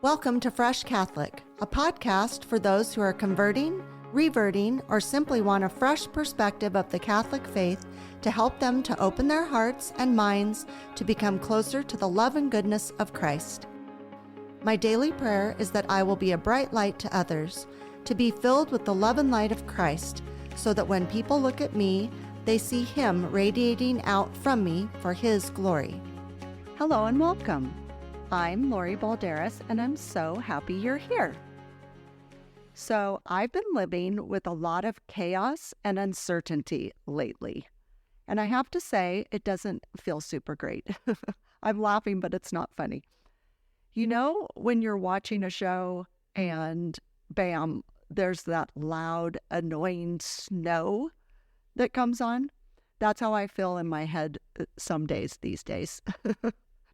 Welcome to Fresh Catholic, a podcast for those who are converting, reverting, or simply want a fresh perspective of the Catholic faith to help them to open their hearts and minds to become closer to the love and goodness of Christ. My daily prayer is that I will be a bright light to others, to be filled with the love and light of Christ, so that when people look at me, they see Him radiating out from me for His glory. Hello and welcome. I'm Lori Balderas, and I'm so happy you're here. So I've been living with a lot of chaos and uncertainty lately, and I have to say it doesn't feel super great. I'm laughing, but it's not funny. You know, when you're watching a show and bam, there's that loud, annoying snow that comes on? That's how I feel in my head some days these days.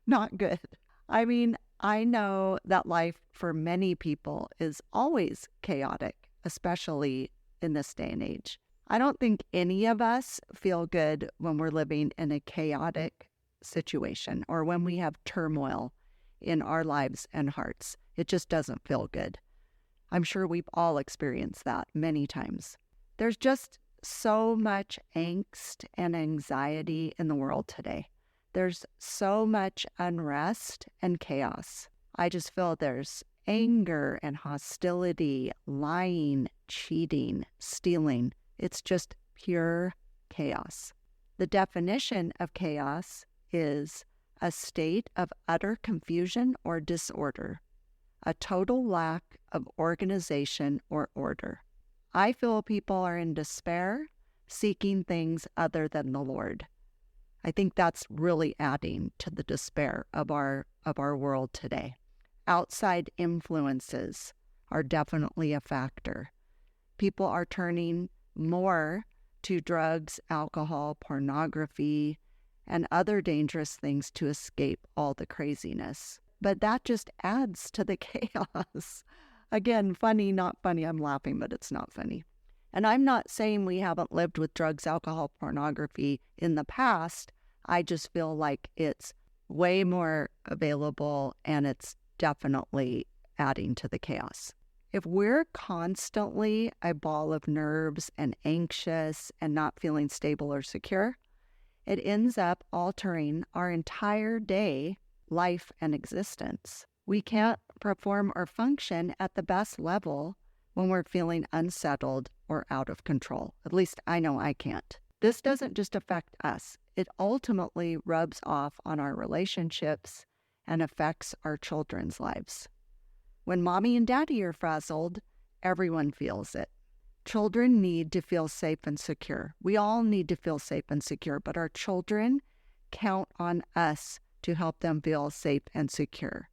Not good. I mean, I know that life for many people is always chaotic, especially in this day and age. I don't think any of us feel good when we're living in a chaotic situation or when we have turmoil in our lives and hearts. It just doesn't feel good. I'm sure we've all experienced that many times. There's just so much angst and anxiety in the world today. There's so much unrest and chaos. I just feel there's anger and hostility, lying, cheating, stealing. It's just pure chaos. The definition of chaos is a state of utter confusion or disorder, a total lack of organization or order. I feel people are in despair, seeking things other than the Lord. I think that's really adding to the despair of our world today. Outside influences are definitely a factor. People are turning more to drugs, alcohol, pornography, and other dangerous things to escape all the craziness. But that just adds to the chaos. Again, funny, not funny. I'm laughing, but it's not funny. And I'm not saying we haven't lived with drugs, alcohol, pornography in the past. I just feel like it's way more available and it's definitely adding to the chaos. If we're constantly a ball of nerves and anxious and not feeling stable or secure, it ends up altering our entire day, life, and existence. We can't perform or function at the best level when we're feeling unsettled or out of control. At least I know I can't. This doesn't just affect us. It ultimately rubs off on our relationships and affects our children's lives. When mommy and daddy are frazzled, everyone feels it. Children need to feel safe and secure. We all need to feel safe and secure, but our children count on us to help them feel safe and secure.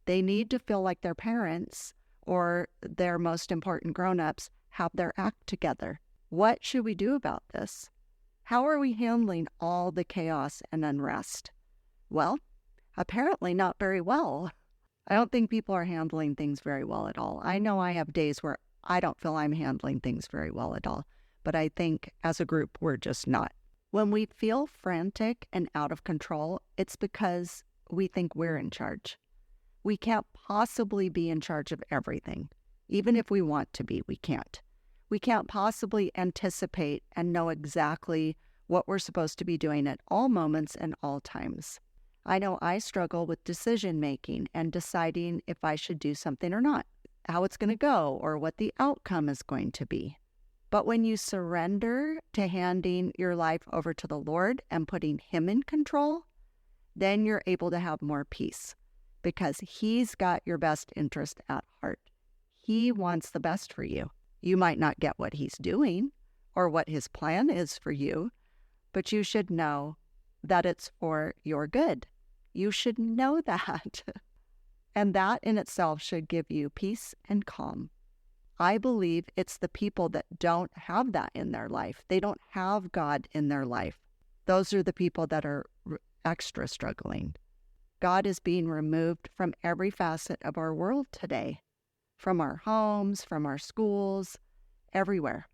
They need to feel like their parents or their most important grown-ups have their act together. What should we do about this? How are we handling all the chaos and unrest? Well, apparently not very well. I don't think people are handling things very well at all. I know I have days where I don't feel I'm handling things very well at all, but I think as a group, we're just not. When we feel frantic and out of control, it's because we think we're in charge. We can't possibly be in charge of everything. Even if we want to be, we can't. We can't possibly anticipate and know exactly what we're supposed to be doing at all moments and all times. I know I struggle with decision-making and deciding if I should do something or not, how it's going to go, or what the outcome is going to be. But when you surrender to handing your life over to the Lord and putting Him in control, then you're able to have more peace because He's got your best interest at heart. He wants the best for you. You might not get what He's doing or what His plan is for you, but you should know that it's for your good. You should know that. And that in itself should give you peace and calm. I believe it's the people that don't have that in their life. They don't have God in their life. Those are the people that are extra struggling. God is being removed from every facet of our world today, from our homes, from our schools, everywhere.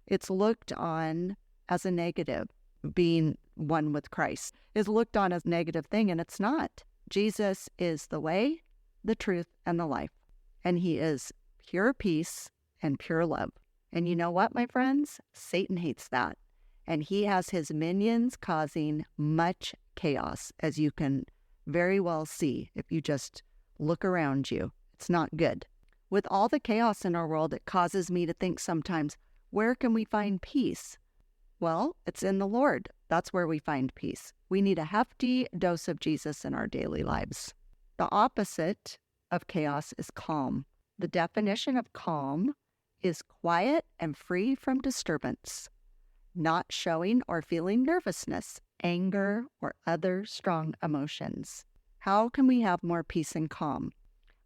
It's looked on as a negative. Being one with Christ is looked on as a negative thing, and it's not. Jesus is the way, the truth, and the life. And he is pure peace and pure love. And you know what, my friends? Satan hates that. And he has his minions causing much chaos, as you can very well see if you just look around you. It's not good. With all the chaos in our world, it causes me to think sometimes, where can we find peace? Well, it's in the Lord. That's where we find peace. We need a hefty dose of Jesus in our daily lives. The opposite of chaos is calm. The definition of calm is quiet and free from disturbance, not showing or feeling nervousness, anger, or other strong emotions. How can we have more peace and calm?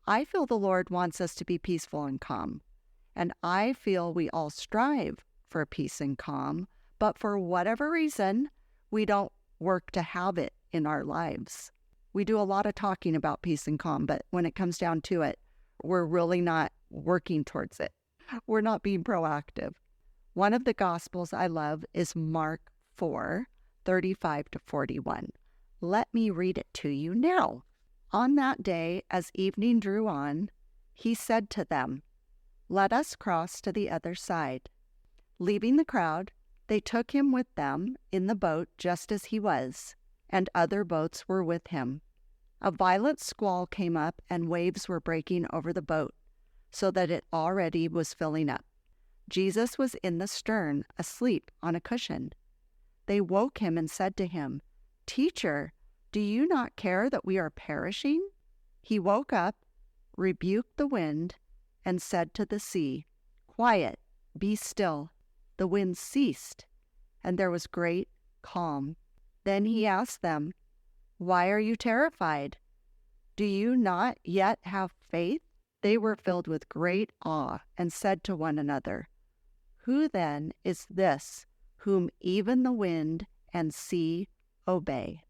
I feel the Lord wants us to be peaceful and calm, and I feel we all strive for peace and calm, but for whatever reason, we don't work to have it in our lives. We do a lot of talking about peace and calm, but when it comes down to it, we're really not working towards it. We're not being proactive. One of the Gospels I love is Mark 4:35-41. Let me read it to you now. On that day, as evening drew on, he said to them, "Let us cross to the other side." Leaving the crowd, they took him with them in the boat just as he was, and other boats were with him. A violent squall came up, and waves were breaking over the boat, so that it already was filling up. Jesus was in the stern, asleep on a cushion. They woke him and said to him, "Teacher, do you not care that we are perishing?" He woke up, rebuked the wind, and said to the sea, "Quiet, be still." The wind ceased, and there was great calm. Then he asked them, "Why are you terrified? Do you not yet have faith?" They were filled with great awe and said to one another, "Who then is this whom even the wind and sea obey?"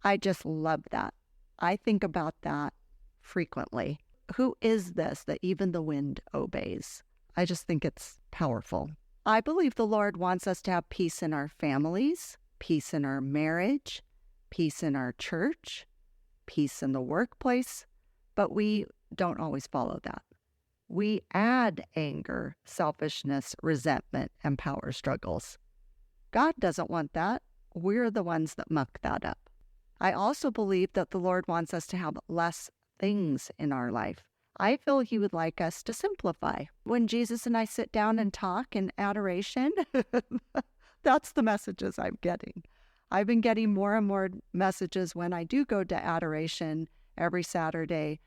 I just love that. I think about that frequently. Who is this that even the wind obeys? I just think it's powerful. I believe the Lord wants us to have peace in our families, peace in our marriage, peace in our church, peace in the workplace, but we don't always follow that. We add anger, selfishness, resentment, and power struggles. God doesn't want that. We're the ones that muck that up. I also believe that the Lord wants us to have less things in our life. I feel he would like us to simplify. When Jesus and I sit down and talk in adoration, that's the messages I'm getting. I've been getting more and more messages when I do go to adoration every Saturday,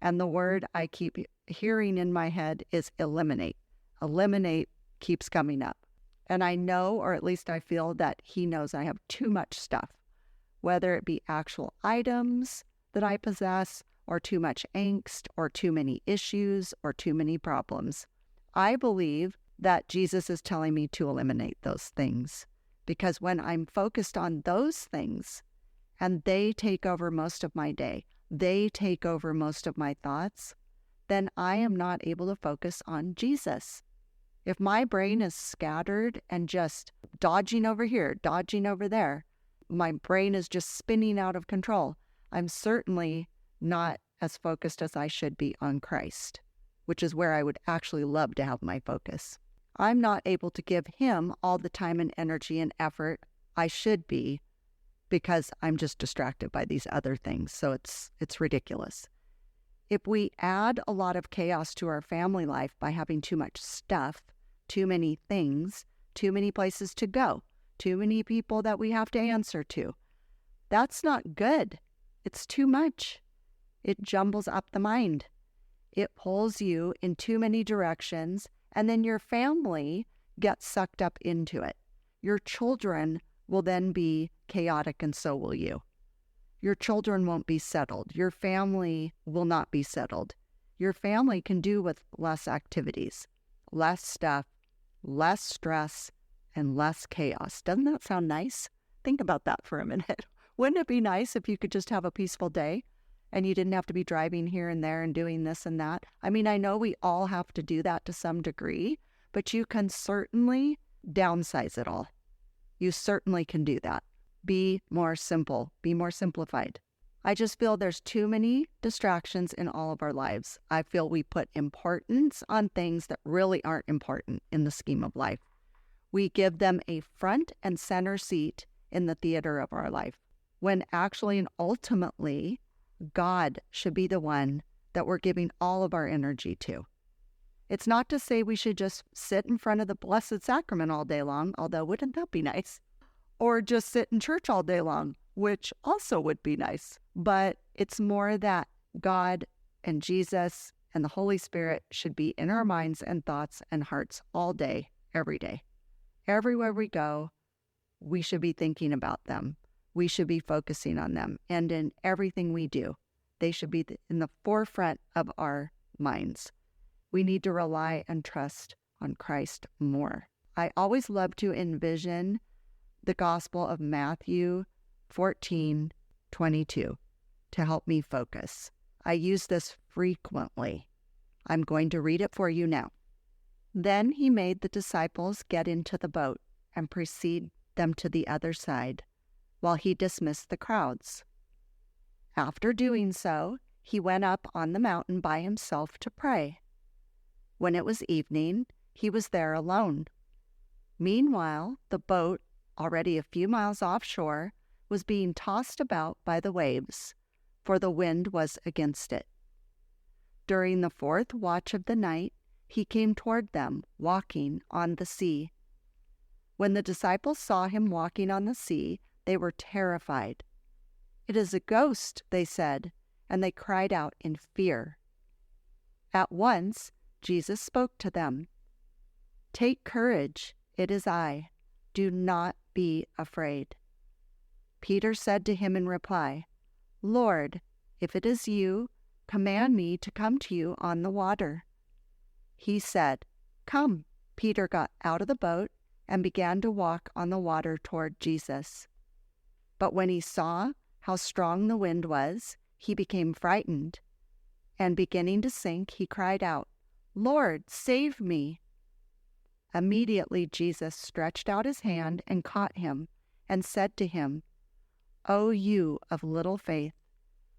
and the word I keep hearing in my head is eliminate. Eliminate keeps coming up. And I know, or at least I feel, that he knows I have too much stuff, whether it be actual items that I possess, or too much angst, or too many issues, or too many problems. I believe that Jesus is telling me to eliminate those things, because when I'm focused on those things, and they take over most of my day, they take over most of my thoughts, then I am not able to focus on Jesus. If my brain is scattered and just dodging over here, dodging over there, my brain is just spinning out of control, I'm certainly not as focused as I should be on Christ, which is where I would actually love to have my focus. I'm not able to give him all the time and energy and effort I should be, because I'm just distracted by these other things. So it's ridiculous. If we add a lot of chaos to our family life by having too much stuff, too many things, too many places to go, too many people that we have to answer to, that's not good. It's too much. It jumbles up the mind. It pulls you in too many directions, and then your family gets sucked up into it. Your children will then be chaotic, and so will you. Your children won't be settled. Your family will not be settled. Your family can do with less activities, less stuff, less stress, and less chaos. Doesn't that sound nice? Think about that for a minute. Wouldn't it be nice if you could just have a peaceful day and you didn't have to be driving here and there and doing this and that? I mean, I know we all have to do that to some degree, but you can certainly downsize it all. You certainly can do that. Be more simple. Be more simplified. I just feel there's too many distractions in all of our lives. I feel we put importance on things that really aren't important in the scheme of life. We give them a front and center seat in the theater of our life, when actually and ultimately, God should be the one that we're giving all of our energy to. It's not to say we should just sit in front of the Blessed Sacrament all day long, although wouldn't that be nice? Or just sit in church all day long, which also would be nice. But it's more that God and Jesus and the Holy Spirit should be in our minds and thoughts and hearts all day, every day. Everywhere we go, we should be thinking about them. We should be focusing on them. And in everything we do, they should be in the forefront of our minds. We need to rely and trust on Christ more. I always love to envision the Gospel of Matthew 14:22 to help me focus. I use this frequently. I'm going to read it for you now. Then he made the disciples get into the boat and precede them to the other side, while he dismissed the crowds. After doing so, he went up on the mountain by himself to pray. When it was evening, he was there alone. Meanwhile, the boat, already a few miles offshore, was being tossed about by the waves, for the wind was against it. During the 4th watch of the night, he came toward them, walking on the sea. When the disciples saw him walking on the sea, they were terrified. "It is a ghost," they said, and they cried out in fear. At once, Jesus spoke to them. "Take courage, it is I. Do not be afraid." Peter said to him in reply, "Lord, if it is you, command me to come to you on the water." He said, "Come." Peter got out of the boat and began to walk on the water toward Jesus. But when he saw how strong the wind was, he became frightened, and beginning to sink, he cried out, "Lord, save me." Immediately Jesus stretched out his hand and caught him, and said to him, "O you of little faith,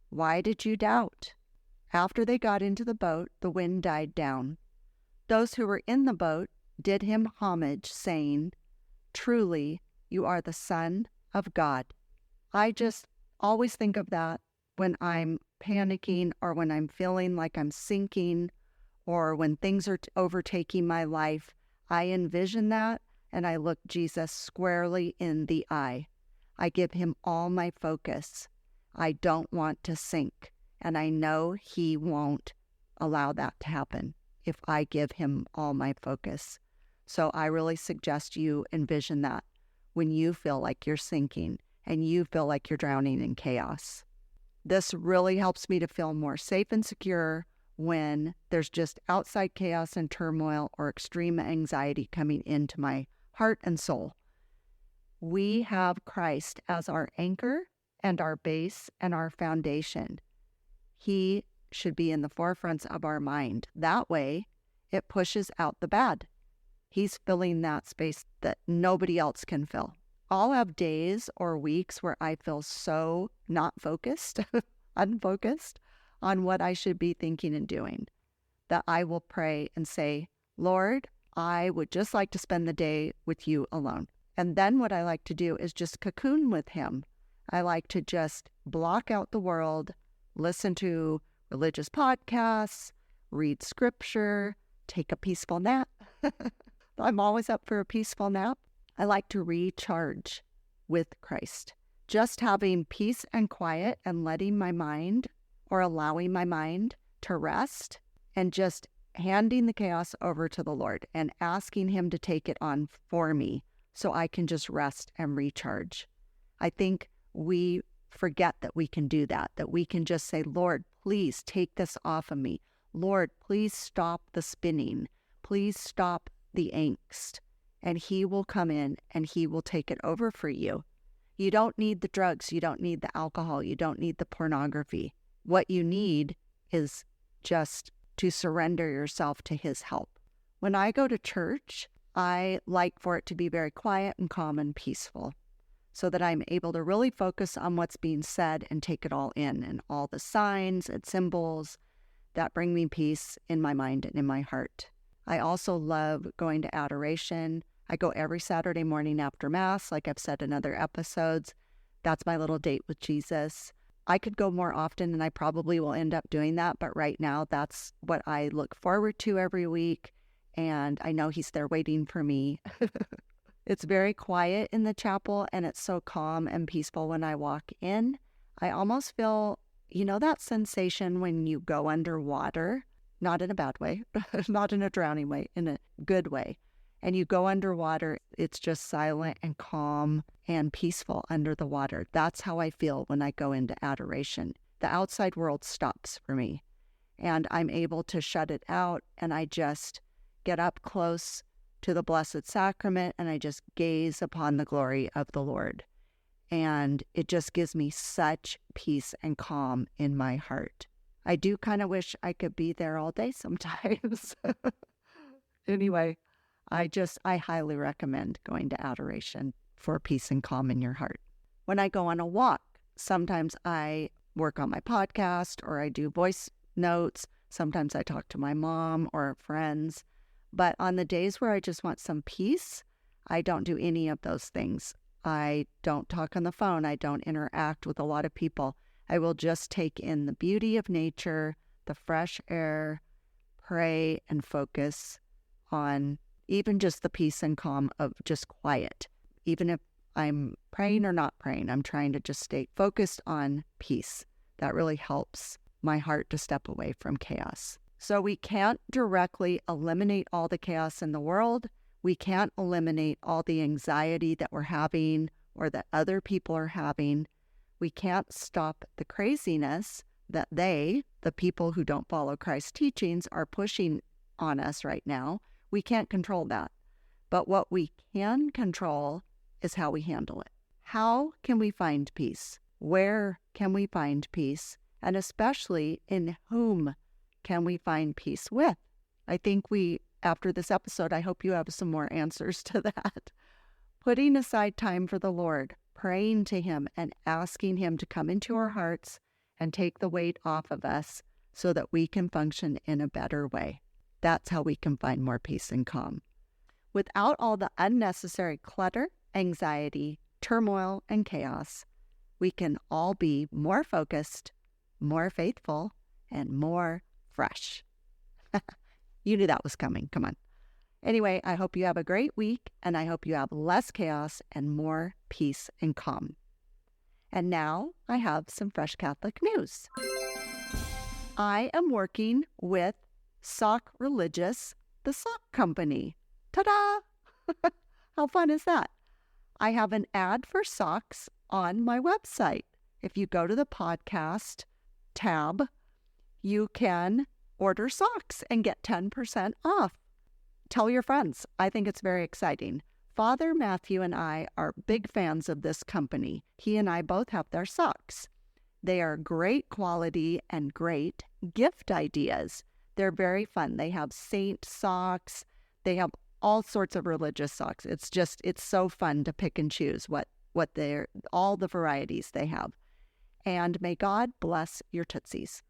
why did you doubt?" After they got into the boat, the wind died down. Those who were in the boat did him homage, saying, "Truly, you are the Son of God." I just always think of that when I'm panicking, or when I'm feeling like I'm sinking, or when things are overtaking my life. I envision that, and I look Jesus squarely in the eye. I give him all my focus. I don't want to sink, and I know he won't allow that to happen if I give him all my focus. So I really suggest you envision that when you feel like you're sinking and you feel like you're drowning in chaos. This really helps me to feel more safe and secure when there's just outside chaos and turmoil or extreme anxiety coming into my heart and soul. We have Christ as our anchor and our base and our foundation. He should be in the forefront of our mind. That way, it pushes out the bad. He's filling that space that nobody else can fill. I'll have days or weeks where I feel so not focused, unfocused on what I should be thinking and doing, that I will pray and say, "Lord, I would just like to spend the day with you alone." And then what I like to do is just cocoon with him. I like to just block out the world, listen to religious podcasts, read scripture, take a peaceful nap. I'm always up for a peaceful nap. I like to recharge with Christ. Just having peace and quiet and letting my mind, or allowing my mind to rest, and just handing the chaos over to the Lord and asking him to take it on for me so I can just rest and recharge. I think we forget that we can do that we can just say, "Lord, please take this off of me. Lord, please stop the spinning. Please stop the angst." And he will come in and he will take it over for you. You don't need the drugs. You don't need the alcohol. You don't need the pornography. What you need is just to surrender yourself to his help. When I go to church, I like for it to be very quiet and calm and peaceful. so that I'm able to really focus on what's being said and take it all in, and all the signs and symbols that bring me peace in my mind and in my heart. I also love going to adoration. I go every Saturday morning after Mass, like I've said in other episodes. That's my little date with Jesus. I could go more often, and I probably will end up doing that, but right now that's what I look forward to every week, and I know He's there waiting for me. It's very quiet in the chapel, and it's so calm and peaceful when I walk in. I almost feel, that sensation when you go underwater, not in a bad way, not in a drowning way, in a good way. And you go underwater, it's just silent and calm and peaceful under the water. That's how I feel when I go into adoration. The outside world stops for me, and I'm able to shut it out, and I just get up close to the Blessed Sacrament, and I just gaze upon the glory of the Lord. And it just gives me such peace and calm in my heart. I do kind of wish I could be there all day sometimes. Anyway, I highly recommend going to adoration for peace and calm in your heart. When I go on a walk, sometimes I work on my podcast, or I do voice notes. Sometimes I talk to my mom or friends. But on the days where I just want some peace, I don't do any of those things. I don't talk on the phone. I don't interact with a lot of people. I will just take in the beauty of nature, the fresh air, pray, and focus on even just the peace and calm of just quiet. Even if I'm praying or not praying, I'm trying to just stay focused on peace. That really helps my heart to step away from chaos. So we can't directly eliminate all the chaos in the world. We can't eliminate all the anxiety that we're having or that other people are having. We can't stop the craziness that the people who don't follow Christ's teachings, are pushing on us right now. We can't control that. But what we can control is how we handle it. How can we find peace? Where can we find peace? And especially, in whom can we find peace with? I think after this episode, I hope you have some more answers to that. Putting aside time for the Lord, praying to Him and asking Him to come into our hearts and take the weight off of us so that we can function in a better way. That's how we can find more peace and calm. Without all the unnecessary clutter, anxiety, turmoil, and chaos, we can all be more focused, more faithful, and more fresh. You knew that was coming. Come on. Anyway, I hope you have a great week, and I hope you have less chaos and more peace and calm. And now I have some Fresh Catholic news. I am working with Sock Religious, the sock company. Ta-da! How fun is that? I have an ad for socks on my website. If you go to the podcast tab, you can order socks and get 10% off. Tell your friends. I think it's very exciting. Father Matthew and I are big fans of this company. He and I both have their socks. They are great quality and great gift ideas. They're very fun. They have saint socks. They have all sorts of religious socks. It's so fun to pick and choose all the varieties they have. And may God bless your tootsies.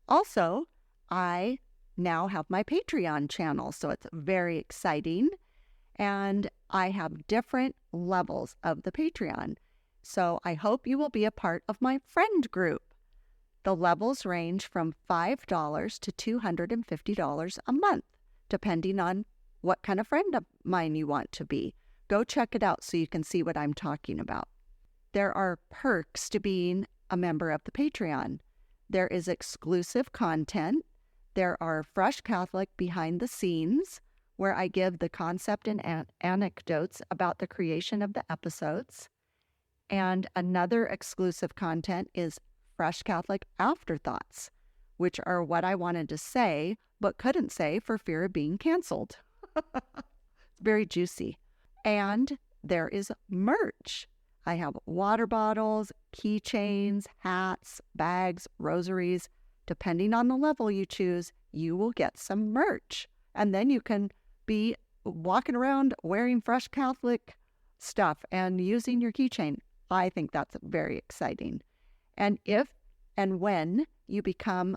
Also, I now have my Patreon channel, so it's very exciting. And I have different levels of the Patreon. So I hope you will be a part of my friend group. The levels range from $5 to $250 a month, depending on what kind of friend of mine you want to be. Go check it out so you can see what I'm talking about. There are perks to being a member of the Patreon. There is exclusive content. There are Fresh Catholic behind the scenes, where I give the concept and anecdotes about the creation of the episodes. And another exclusive content is Fresh Catholic Afterthoughts, which are what I wanted to say, but couldn't say for fear of being canceled. It's very juicy. And there is merch. I have water bottles, keychains, hats, bags, rosaries. Depending on the level you choose, you will get some merch. And then you can be walking around wearing Fresh Catholic stuff and using your keychain. I think that's very exciting. And if and when you become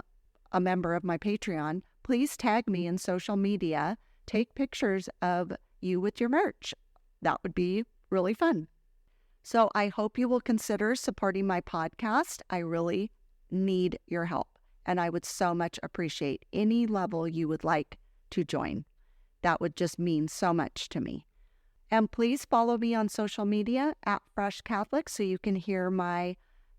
a member of my Patreon, please tag me in social media. Take pictures of you with your merch. That would be really fun. So I hope you will consider supporting my podcast. I really need your help, and I would so much appreciate any level you would like to join. That would just mean so much to me. And please follow me on social media at Fresh Catholic so you can hear my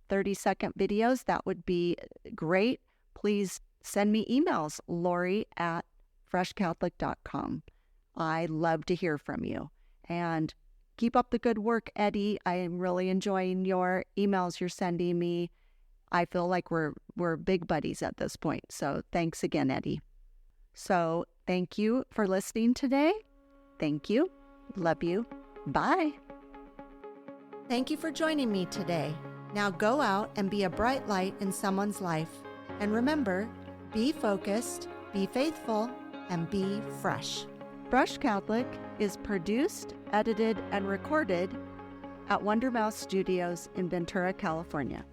30-second videos. That would be great. Please send me emails, Lori@freshcatholic.com. I love to hear from you. And keep up the good work, Eddie. I am really enjoying your emails you're sending me. I feel like we're big buddies at this point. So thanks again, Eddie. So thank you for listening today. Thank you. Love you. Bye. Thank you for joining me today. Now go out and be a bright light in someone's life. And remember, be focused, be faithful, and be fresh. Fresh Catholic is produced, edited, and recorded at Wonder Mouse Studios in Ventura, California.